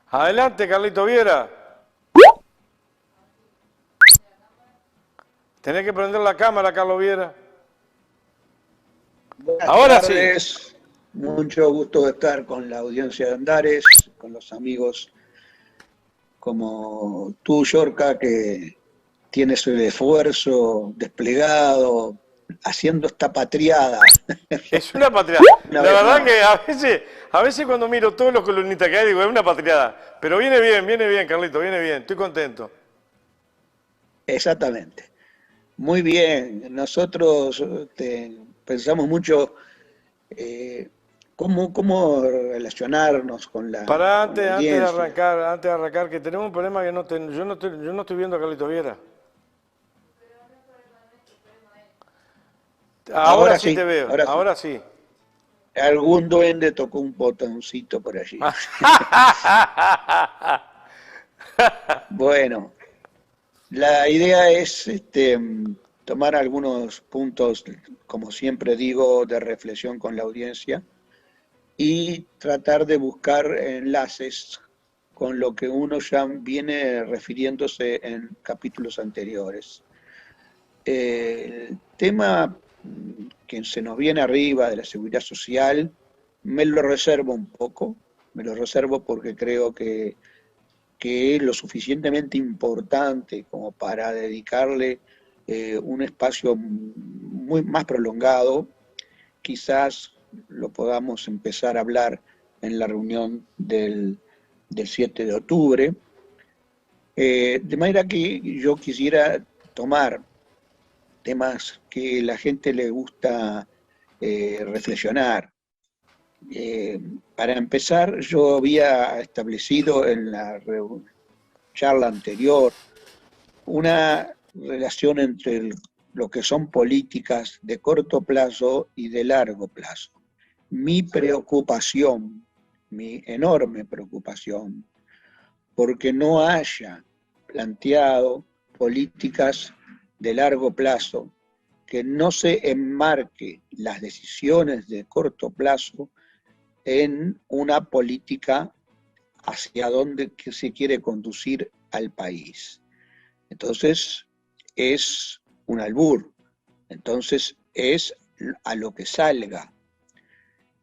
Adelante, Carlito Viera. Tenés que prender la cámara, Carlos Viera. Buenas Ahora sí. tardes, mucho gusto de estar con la audiencia de Andares, con los amigos como tú, Yorka, que tienes el esfuerzo desplegado, haciendo esta patriada Es una patriada. una La vez verdad más. que a veces cuando miro todos los columnistas que hay, digo, es una patriada. Pero viene bien, Carlito, viene bien. Estoy contento. Exactamente. Muy bien, nosotros pensamos mucho eh, cómo relacionarnos Para con la audiencia. antes de arrancar, que tenemos un problema que yo no estoy viendo a Carlito Viera. Ahora Ahora sí te sí, veo, ahora sí. ahora sí. Algún duende tocó un botoncito por allí. Bueno, la idea es tomar algunos puntos, como siempre digo, de reflexión con la audiencia y tratar de buscar enlaces con lo que uno ya viene refiriéndose en capítulos anteriores. El tema que se nos viene arriba de la seguridad social me lo reservo un poco, me lo reservo porque creo que es lo suficientemente importante como para dedicarle un espacio muy más prolongado. Quizás lo podamos empezar a hablar en la reunión del 7 de octubre. De manera que yo quisiera tomar temas que la gente le gusta reflexionar. Eh, para empezar, yo había establecido en la charla anterior una relación entre lo que son políticas de corto plazo y de largo plazo. Mi preocupación, mi enorme preocupación, porque no haya planteado políticas de largo plazo, que no se enmarque las decisiones de corto plazo en una política hacia dónde se quiere conducir al país. Entonces, es un albur, entonces es a lo que salga.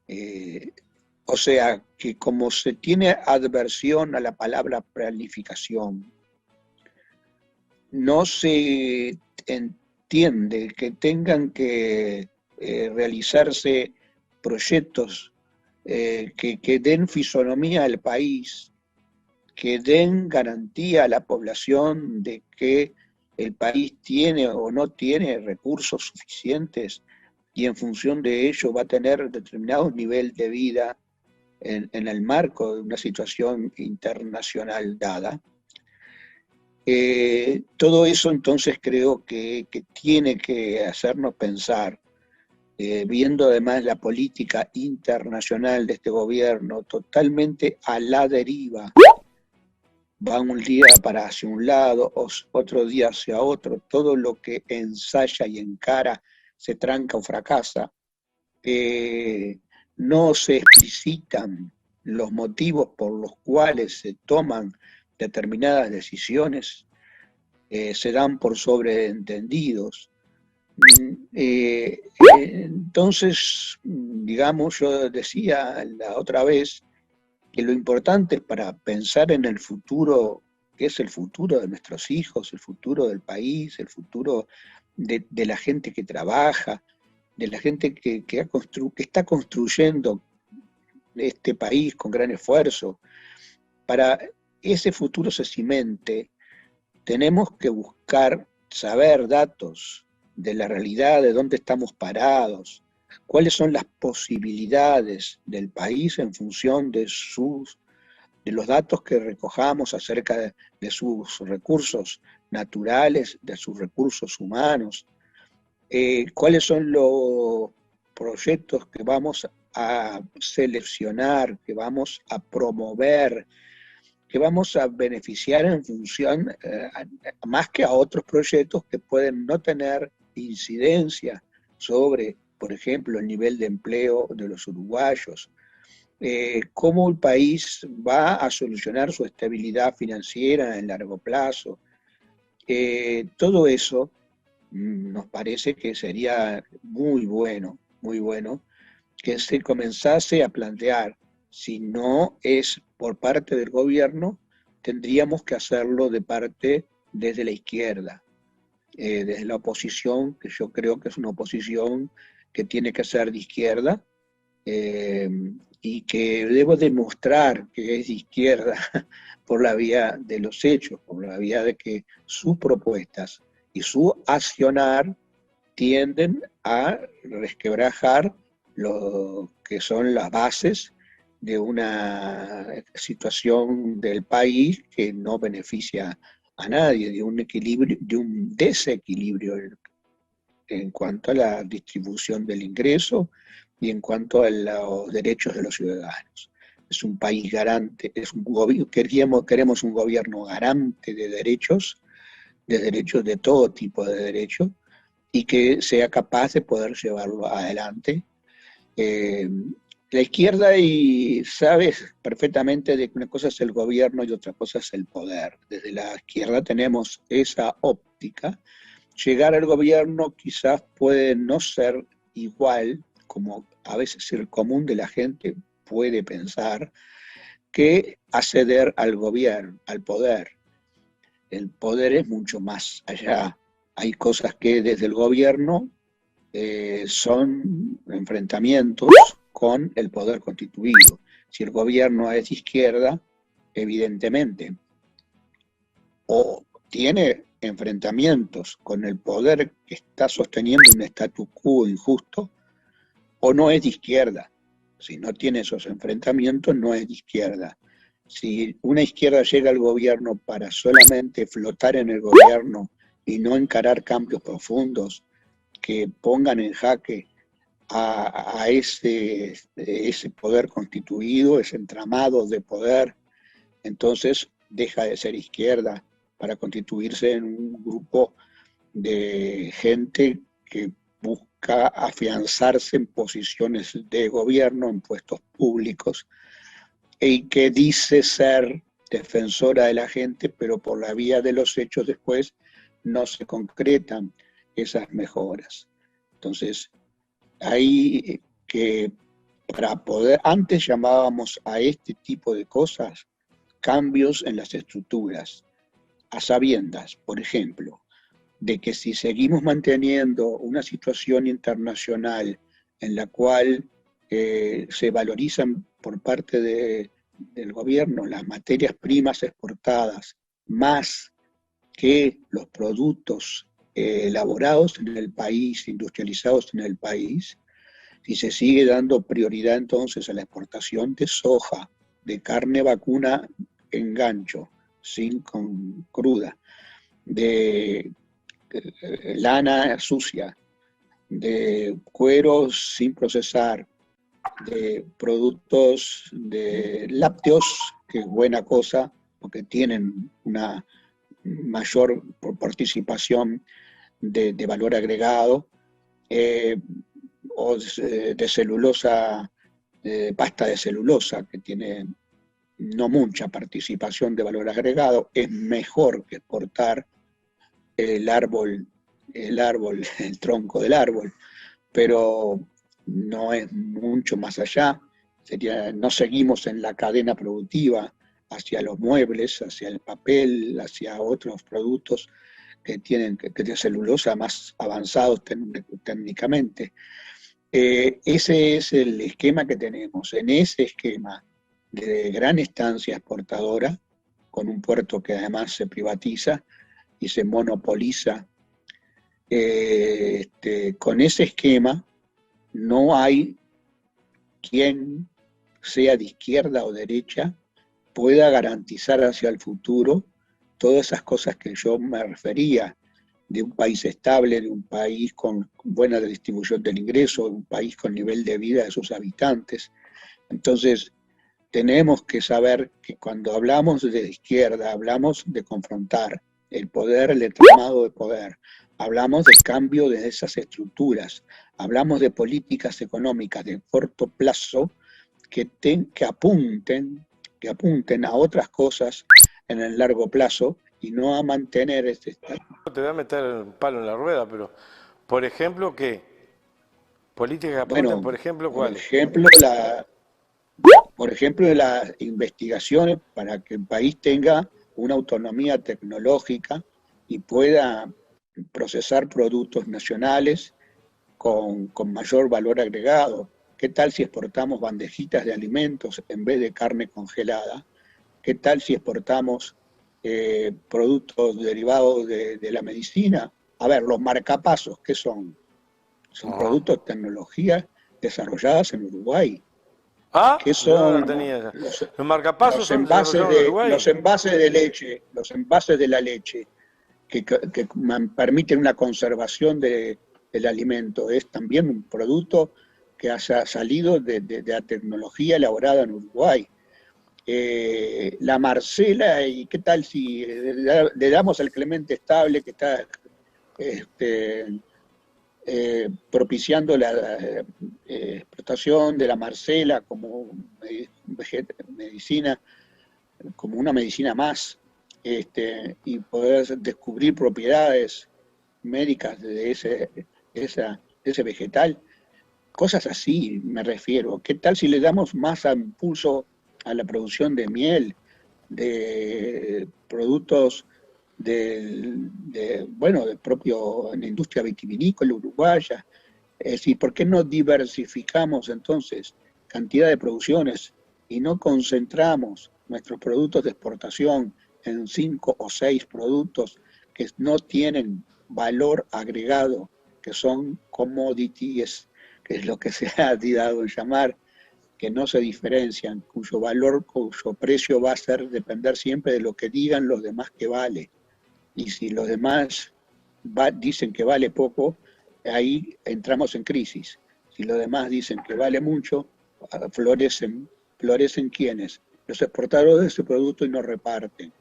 Eh, o sea, que como se tiene adversión a la palabra planificación, no se entiende que tengan que realizarse proyectos que den fisonomía al país, que den garantía a la población de que el país tiene o no tiene recursos suficientes y en función de ello va a tener determinado nivel de vida en el marco de una situación internacional dada. Todo eso entonces creo que tiene que hacernos pensar, viendo además la política internacional de este gobierno totalmente a la deriva, va un día para hacia un lado, otro día hacia otro, todo lo que ensaya y encara se tranca o fracasa, eh, no se explicitan los motivos por los cuales se toman determinadas decisiones, se dan por sobreentendidos. Entonces, digamos, yo decía la otra vez que lo importante para pensar en el futuro, que es el futuro de nuestros hijos, el futuro del país, el futuro de la gente que trabaja, de la gente que está construyendo este país con gran esfuerzo, para ese futuro se cimente, tenemos que buscar, saber datos de la realidad, de dónde estamos parados, cuáles son las posibilidades del país en función de los datos que recojamos acerca de sus recursos naturales, de sus recursos humanos, cuáles son los proyectos que vamos a seleccionar, que vamos a promover, que vamos a beneficiar en función, más que a otros proyectos que pueden no tener incidencia sobre, por ejemplo, el nivel de empleo de los uruguayos, cómo el país va a solucionar su estabilidad financiera en largo plazo. Todo eso nos parece que sería muy bueno que se comenzase a plantear. Si no es por parte del gobierno, tendríamos que hacerlo de parte desde la izquierda, desde la oposición, que yo creo que es una oposición que tiene que ser de izquierda, eh, y que debo demostrar que es de izquierda por la vía de los hechos, por la vía de que sus propuestas y su accionar tienden a resquebrajar lo que son las bases de una situación del país que no beneficia a nadie, de un equilibrio, de un desequilibrio en cuanto a la distribución del ingreso y en cuanto a los derechos de los ciudadanos. Es un país garante, queremos un gobierno garante de derechos de todo tipo de derechos, y que sea capaz de poder llevarlo adelante. Eh, la izquierda y sabes perfectamente de que una cosa es el gobierno y otra cosa es el poder. Desde la izquierda tenemos esa óptica. Llegar al gobierno quizás puede no ser igual, como a veces el común de la gente puede pensar, que acceder al gobierno, al poder. El poder es mucho más allá. Hay cosas que desde el gobierno son enfrentamientos con el poder constituido. Si el gobierno es de izquierda, evidentemente, o tiene enfrentamientos con el poder que está sosteniendo un statu quo injusto, o no es de izquierda. Si no tiene esos enfrentamientos, no es de izquierda. Si una izquierda llega al gobierno para solamente flotar en el gobierno y no encarar cambios profundos que pongan en jaque a ese poder constituido, ese entramado de poder, entonces deja de ser izquierda para constituirse en un grupo de gente que busca afianzarse en posiciones de gobierno, en puestos públicos, y que dice ser defensora de la gente, pero por la vía de los hechos después no se concretan esas mejoras. Entonces, hay que, para poder, antes llamábamos a este tipo de cosas cambios en las estructuras, a sabiendas, por ejemplo, de que si seguimos manteniendo una situación internacional en la cual se valorizan por parte del gobierno las materias primas exportadas más que los productos elaborados en el país, industrializados en el país, si se sigue dando prioridad entonces a la exportación de soja, de carne vacuna en gancho, sin cruda, de lana sucia, de cueros sin procesar, de productos de lácteos, que es buena cosa, porque tienen una mayor participación de valor agregado, o de celulosa, pasta de celulosa, que tiene no mucha participación de valor agregado, es mejor que exportar el árbol, el tronco del árbol, pero no es mucho más allá. No seguimos en la cadena productiva hacia los muebles, hacia el papel, hacia otros productos que tienen que de celulosa más avanzados técnicamente. Ese es el esquema que tenemos. En ese esquema de gran estancia exportadora, con un puerto que además se privatiza y se monopoliza, con ese esquema no hay quien, sea de izquierda o derecha, pueda garantizar hacia el futuro todas esas cosas que yo me refería, de un país estable, de un país con buena distribución del ingreso, de un país con nivel de vida de sus habitantes. Entonces, tenemos que saber que cuando hablamos de izquierda, hablamos de confrontar el poder, el entramado de poder, hablamos del cambio de esas estructuras, hablamos de políticas económicas de corto plazo que apunten a otras cosas en el largo plazo y no a mantener este. Te voy a meter un palo en la rueda, pero, por ejemplo, ¿qué? ¿Políticas que apunten, Bueno, por ejemplo, por cuáles? ejemplo, por ejemplo, las investigaciones para que el país tenga una autonomía tecnológica y pueda procesar productos nacionales con mayor valor agregado. ¿Qué tal si exportamos bandejitas de alimentos en vez de carne congelada? ¿Qué tal si exportamos productos derivados de la medicina? A ver, los marcapasos, ¿qué son? Son Ajá. productos de tecnología desarrolladas en Uruguay. ¿Qué Ah, no, no son tenía esa. Los marcapasos son envases desarrollados en los Uruguay. envases de leche, los envases de la leche que permiten una conservación del alimento? Es también un producto que haya salido de la tecnología elaborada en Uruguay. La Marcela, ¿y qué tal si le damos al Clemente Estable que está este, propiciando la explotación de la Marcela como medicina, como una medicina más, y poder descubrir propiedades médicas de ese vegetal? Cosas así me refiero. ¿Qué tal si le damos más impulso a la producción de miel, de productos bueno, del propio, en la industria vitivinícola uruguaya? Es decir, ¿por qué no diversificamos entonces cantidad de producciones y no concentramos nuestros productos de exportación en 5 o 6 productos que no tienen valor agregado, que son commodities, que es lo que se ha dado en llamar, que no se diferencian, cuyo valor, cuyo precio va a ser depender siempre de lo que digan los demás que vale? Y si los demás dicen que vale poco, ahí entramos en crisis. Si los demás dicen que vale mucho, florecen quienes, los exportadores de ese producto y no reparten.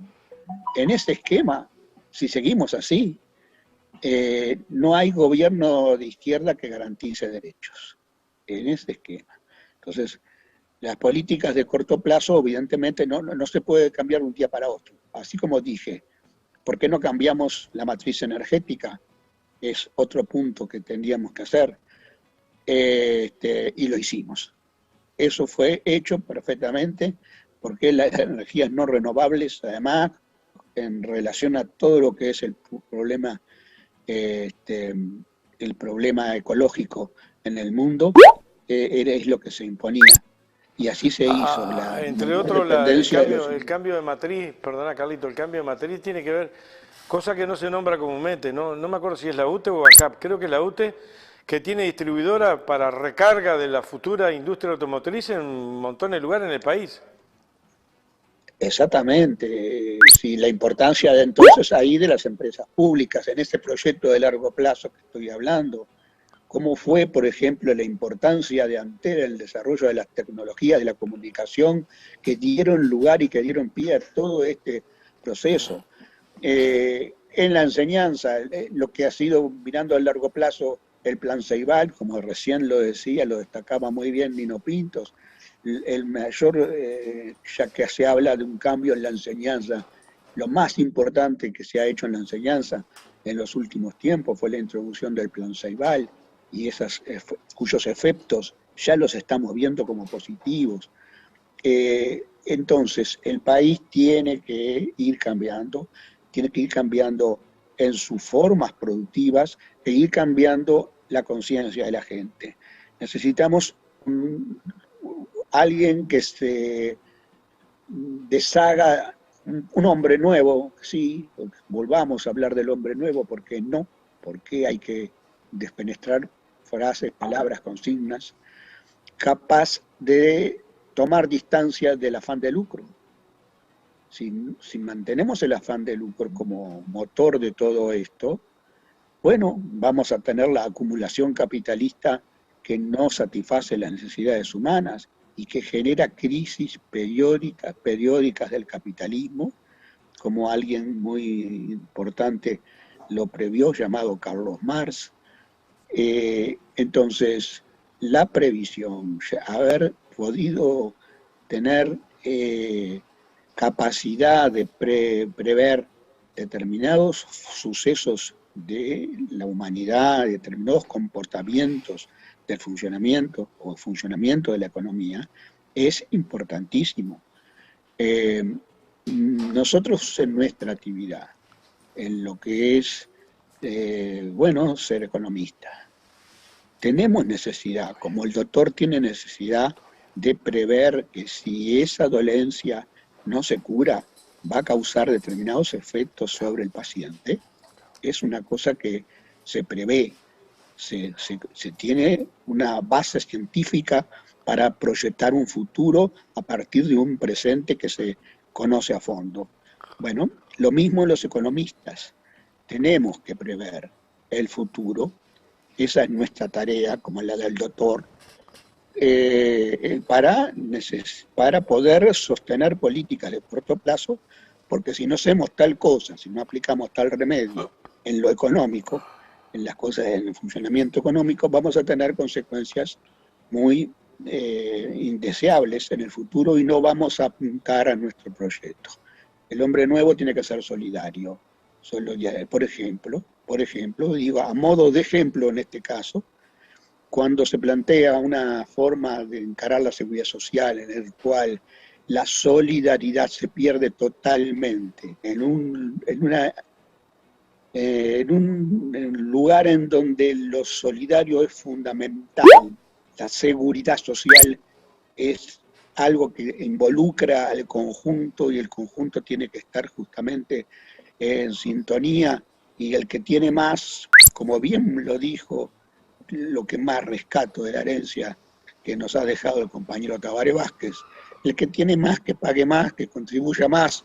En este esquema, si seguimos así, no hay gobierno de izquierda que garantice derechos. En este esquema. Entonces, las políticas de corto plazo, evidentemente, no se puede cambiar de un día para otro. Así como dije, ¿por qué no cambiamos la matriz energética? Es otro punto que tendríamos que hacer, y lo hicimos. Eso fue hecho perfectamente porque las energías no renovables, además, en relación a todo lo que es este, el problema ecológico en el mundo, es lo que se imponía. Y así se hizo Entre la otros, dependencia de los. el cambio de matriz, perdona Carlito, el cambio de matriz tiene que ver, cosa que no se nombra comúnmente, no me acuerdo si es la UTE o ANCAP, creo que es la UTE, que tiene distribuidora para recarga de la futura industria automotriz en un montón de lugares en el país. Exactamente, sí, la importancia de entonces ahí de las empresas públicas en este proyecto de largo plazo que estoy hablando. ¿Cómo fue, por ejemplo, la importancia de Antera en el desarrollo de las tecnologías de la comunicación que dieron lugar y que dieron pie a todo este proceso? En la enseñanza, lo que ha sido, mirando a largo plazo, el plan Ceibal, como recién lo decía, lo destacaba muy bien Nino Pintos, el mayor, ya que se habla de un cambio en la enseñanza, lo más importante que se ha hecho en la enseñanza en los últimos tiempos fue la introducción del plan Ceibal y cuyos efectos ya los estamos viendo como positivos. Entonces, el país tiene que ir cambiando en sus formas productivas e ir cambiando la conciencia de la gente. Necesitamos alguien que se deshaga, un hombre nuevo, sí, volvamos a hablar del hombre nuevo, ¿por qué no? ¿Por qué hay que despenetrar frases, palabras, consignas, capaz de tomar distancia del afán de lucro? Si mantenemos el afán de lucro como motor de todo esto, bueno, vamos a tener la acumulación capitalista que no satisface las necesidades humanas y que genera crisis periódicas del capitalismo, como alguien muy importante lo previó, llamado Carlos Marx. Entonces, la previsión, a ver, podido tener capacidad de prever determinados sucesos de la humanidad, determinados comportamientos del funcionamiento o funcionamiento de la economía, es importantísimo. Nosotros en nuestra actividad, en lo que es, bueno, ser economista, tenemos necesidad, como el doctor tiene necesidad de prever que si esa dolencia no se cura, va a causar determinados efectos sobre el paciente. Es una cosa que se prevé, se tiene una base científica para proyectar un futuro a partir de un presente que se conoce a fondo. Bueno, lo mismo los economistas. Tenemos que prever el futuro. Esa es nuestra tarea, como la del doctor, para poder sostener políticas de corto plazo, porque si no hacemos tal cosa, si no aplicamos tal remedio en lo económico, en las cosas del funcionamiento económico, vamos a tener consecuencias muy indeseables en el futuro y no vamos a apuntar a nuestro proyecto. El hombre nuevo tiene que ser solidario. Por ejemplo, digo, a modo de ejemplo en este caso, cuando se plantea una forma de encarar la seguridad social en el cual la solidaridad se pierde totalmente en un lugar en donde lo solidario es fundamental, la seguridad social es algo que involucra al conjunto y el conjunto tiene que estar justamente en sintonía, y el que tiene más, como bien lo dijo, lo que más rescato de la herencia que nos ha dejado el compañero Tabaré Vázquez, el que tiene más que pague más, que contribuya más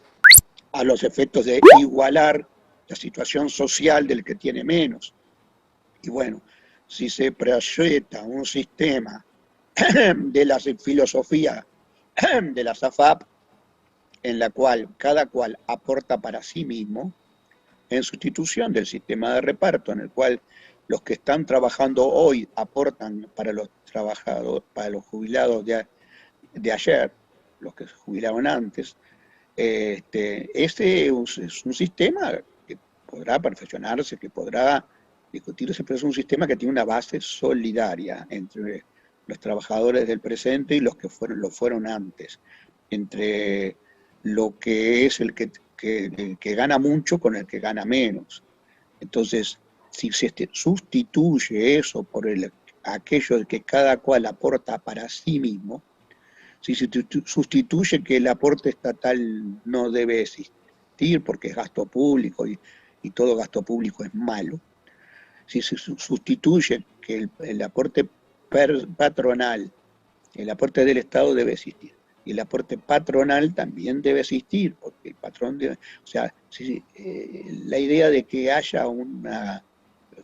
a los efectos de igualar la situación social del que tiene menos. Y bueno, si se proyecta un sistema de la filosofía de la SAFAP, en la cual cada cual aporta para sí mismo, en sustitución del sistema de reparto, en el cual los que están trabajando hoy aportan para los trabajadores, para los jubilados de ayer, los que se jubilaron antes, este es un sistema que podrá perfeccionarse, que podrá discutirse, pero es un sistema que tiene una base solidaria entre los trabajadores del presente y los que lo fueron antes, entre lo que es el que gana mucho con el que gana menos. Entonces, si se sustituye eso por aquello de que cada cual aporta para sí mismo, si se sustituye que el aporte estatal no debe existir porque es gasto público y todo gasto público es malo, si se sustituye que el aporte patronal, el aporte del Estado debe existir, y el aporte patronal también debe existir, porque el patrón debe, o sea, la idea de que haya un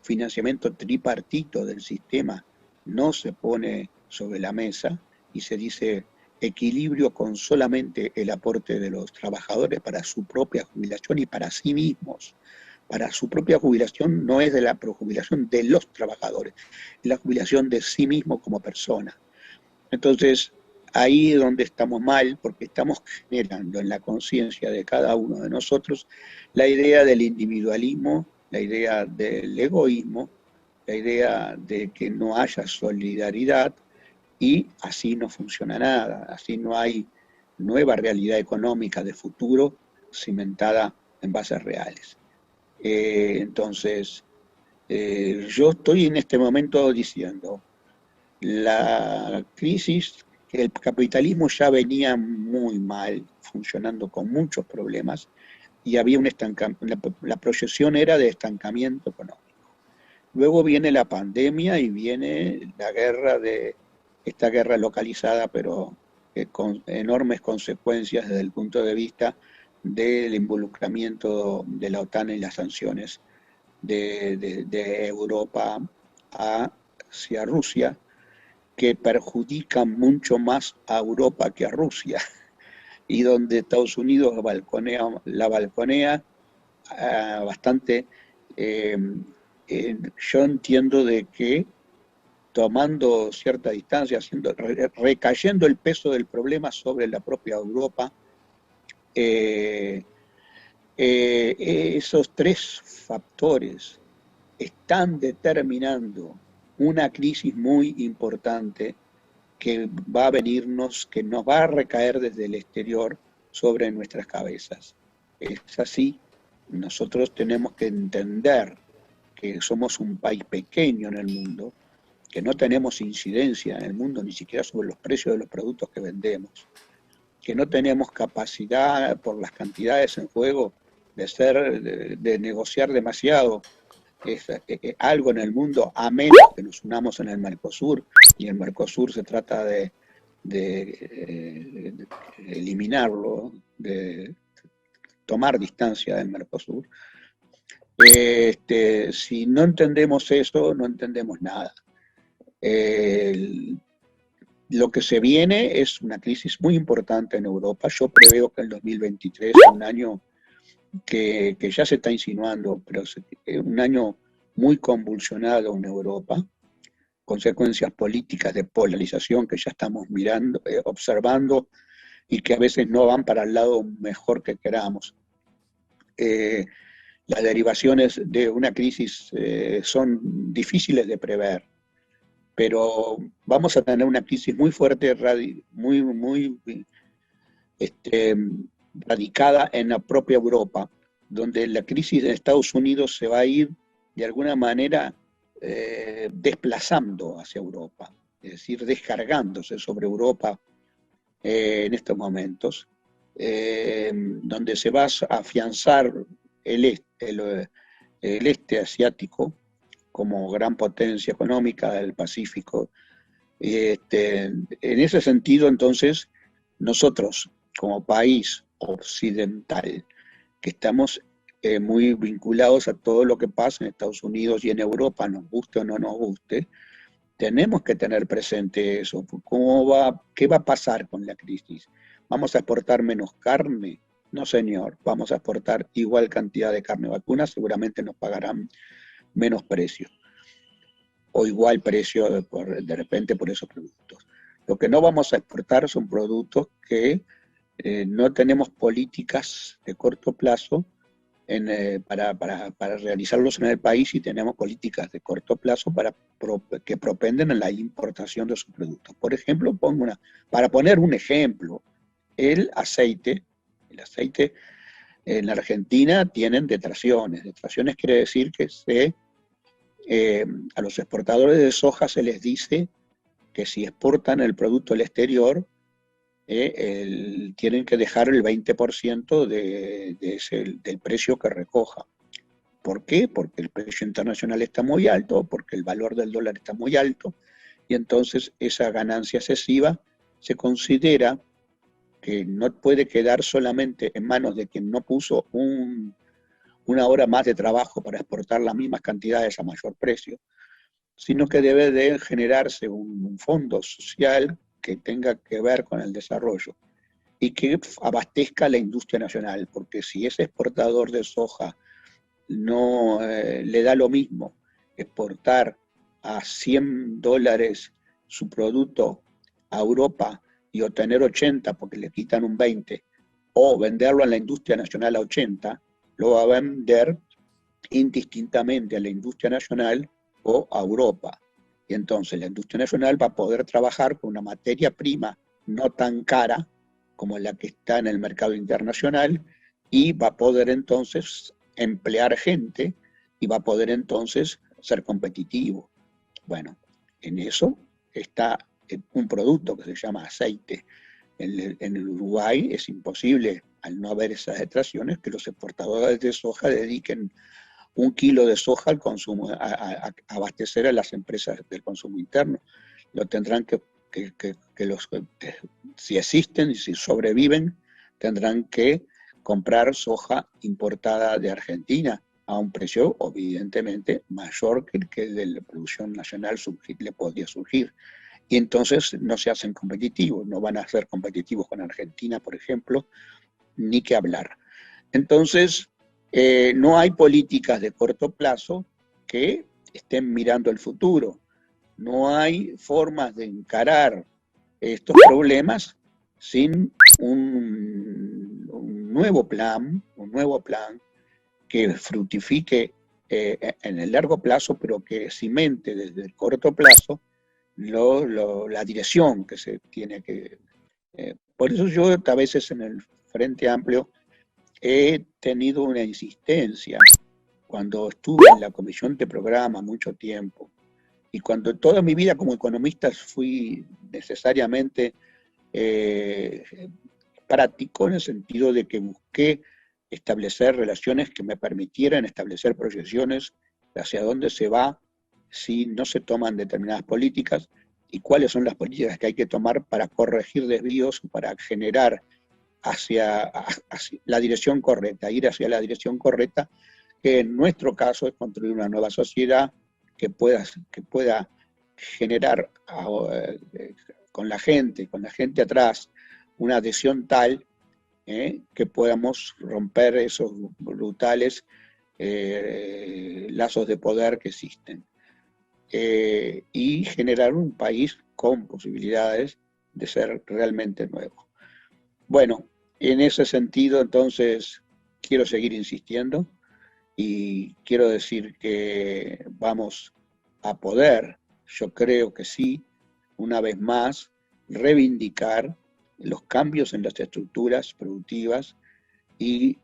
financiamiento tripartito del sistema no se pone sobre la mesa y se dice equilibrio con solamente el aporte de los trabajadores para su propia jubilación y para sí mismos. Para su propia jubilación no es de la jubilación de los trabajadores, es la jubilación de sí mismo como persona. Entonces, ahí es donde estamos mal, porque estamos generando en la conciencia de cada uno de nosotros la idea del individualismo, la idea del egoísmo, la idea de que no haya solidaridad, y así no funciona nada, así no hay nueva realidad económica de futuro cimentada en bases reales. Entonces, yo estoy en este momento diciendo, la crisis, el capitalismo ya venía muy mal, funcionando con muchos problemas, y había un estancamiento, la proyección era de estancamiento económico. Luego viene la pandemia y viene esta guerra localizada, pero con enormes consecuencias desde el punto de vista del involucramiento de la OTAN en las sanciones de Europa hacia Rusia, que perjudican mucho más a Europa que a Rusia, y donde Estados Unidos la balconea bastante. Yo entiendo de que tomando cierta distancia, recayendo el peso del problema sobre la propia Europa. Esos tres factores están determinando una crisis muy importante que va a venirnos, que nos va a recaer desde el exterior sobre nuestras cabezas. Es así, nosotros tenemos que entender que somos un país pequeño en el mundo, que no tenemos incidencia en el mundo ni siquiera sobre los precios de los productos que vendemos, que no tenemos capacidad por las cantidades en juego de negociar demasiado algo en el mundo, a menos que nos unamos en el Mercosur, y el Mercosur se trata de eliminarlo, de tomar distancia del Mercosur. Si no entendemos eso, no entendemos nada. Lo que se viene es una crisis muy importante en Europa. Yo preveo que el 2023 es un año que ya se está insinuando, pero es un año muy convulsionado en Europa, consecuencias políticas de polarización que ya estamos mirando, observando, y que a veces no van para el lado mejor que queramos. Las derivaciones de una crisis son difíciles de prever, pero vamos a tener una crisis muy fuerte, muy radicada en la propia Europa, donde la crisis de Estados Unidos se va a ir de alguna manera desplazando hacia Europa, es decir, descargándose sobre Europa en estos momentos, donde se va a afianzar el este asiático como gran potencia económica del Pacífico. En ese sentido, entonces, nosotros, como país occidental, que estamos muy vinculados a todo lo que pasa en Estados Unidos y en Europa, nos guste o no nos guste, tenemos que tener presente eso. ¿Qué va a pasar con la crisis? ¿Vamos a exportar menos carne? No, señor, vamos a exportar igual cantidad de carne vacuna, seguramente nos pagarán menos precio, o igual precio de repente por esos productos. Lo que no vamos a exportar son productos que no tenemos políticas de corto plazo para realizarlos en el país, y tenemos políticas de corto plazo que propenden en la importación de sus productos. Por ejemplo, para poner un ejemplo, el aceite en la Argentina tienen detraciones. Detraciones quiere decir que a los exportadores de soja se les dice que si exportan el producto al exterior, tienen que dejar el 20% del precio que recoja. ¿Por qué? Porque el precio internacional está muy alto, porque el valor del dólar está muy alto, y entonces esa ganancia excesiva se considera que no puede quedar solamente en manos de quien no puso una hora más de trabajo para exportar las mismas cantidades a mayor precio, sino que debe de generarse un fondo social que tenga que ver con el desarrollo y que abastezca a la industria nacional, porque si ese exportador de soja no le da lo mismo exportar a $100 su producto a Europa y obtener 80 porque le quitan un 20, o venderlo a la industria nacional a 80, lo va a vender indistintamente a la industria nacional o a Europa. Y entonces la industria nacional va a poder trabajar con una materia prima no tan cara como la que está en el mercado internacional, y va a poder entonces emplear gente y va a poder entonces ser competitivo. Bueno, en eso está un producto que se llama aceite. En el Uruguay es imposible, al no haber esas detraciones, que los exportadores de soja dediquen 1 kilo de soja al consumo, a abastecer a las empresas del consumo interno. Lo tendrán si existen y si sobreviven, tendrán que comprar soja importada de Argentina a un precio evidentemente mayor que el que de la producción nacional le podría surgir. Y entonces no se hacen competitivos, no van a ser competitivos con Argentina, por ejemplo, ni que hablar. Entonces, no hay políticas de corto plazo que estén mirando el futuro. No hay formas de encarar estos problemas sin un nuevo plan que fructifique en el largo plazo, pero que cimente desde el corto plazo la dirección que se tiene que... por eso yo a veces en el Frente Amplio he tenido una insistencia cuando estuve en la comisión de programa mucho tiempo y cuando toda mi vida como economista fui necesariamente eh, práctico en el sentido de que busqué establecer relaciones que me permitieran establecer proyecciones hacia dónde se va si no se toman determinadas políticas y cuáles son las políticas que hay que tomar para corregir desvíos, para generar hacia la dirección correcta, ir hacia la dirección correcta, que en nuestro caso es construir una nueva sociedad que pueda generar con la gente atrás una adhesión tal que podamos romper esos brutales lazos de poder que existen y generar un país con posibilidades de ser realmente nuevo. Bueno, en ese sentido entonces quiero seguir insistiendo y quiero decir que vamos a poder, yo creo que sí, una vez más, reivindicar los cambios en las estructuras productivas y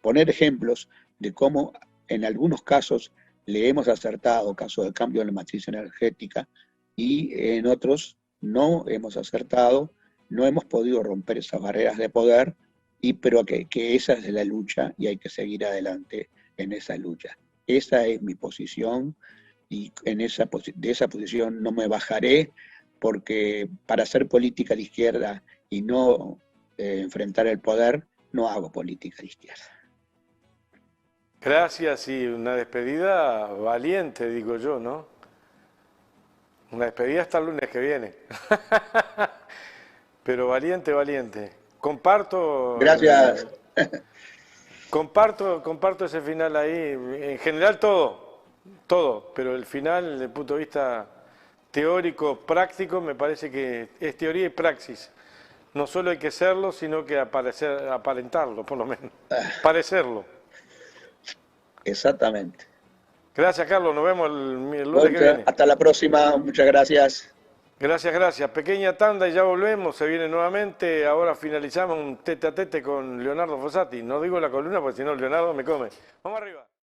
poner ejemplos de cómo en algunos casos le hemos acertado, caso del cambio en la matriz energética, y en otros no hemos acertado, no hemos podido romper esas barreras de poder, pero que esa es la lucha y hay que seguir adelante en esa lucha. Esa es mi posición y de esa posición no me bajaré, porque para hacer política de izquierda y no enfrentar el poder, no hago política de izquierda. Gracias y una despedida valiente, digo yo, ¿no? Una despedida hasta el lunes que viene. Pero valiente, valiente. Gracias. Comparto ese final ahí. En general todo, pero el final, desde el punto de vista teórico, práctico, me parece que es teoría y praxis. No solo hay que serlo, sino que aparentarlo, por lo menos. Parecerlo. Exactamente. Gracias, Carlos. Nos vemos el lunes que viene. Hasta la próxima. Muchas gracias. Gracias. Pequeña tanda y ya volvemos. Se viene nuevamente. Ahora finalizamos un tete a tete con Leonardo Fossati. No digo la columna porque si no Leonardo me come. Vamos arriba.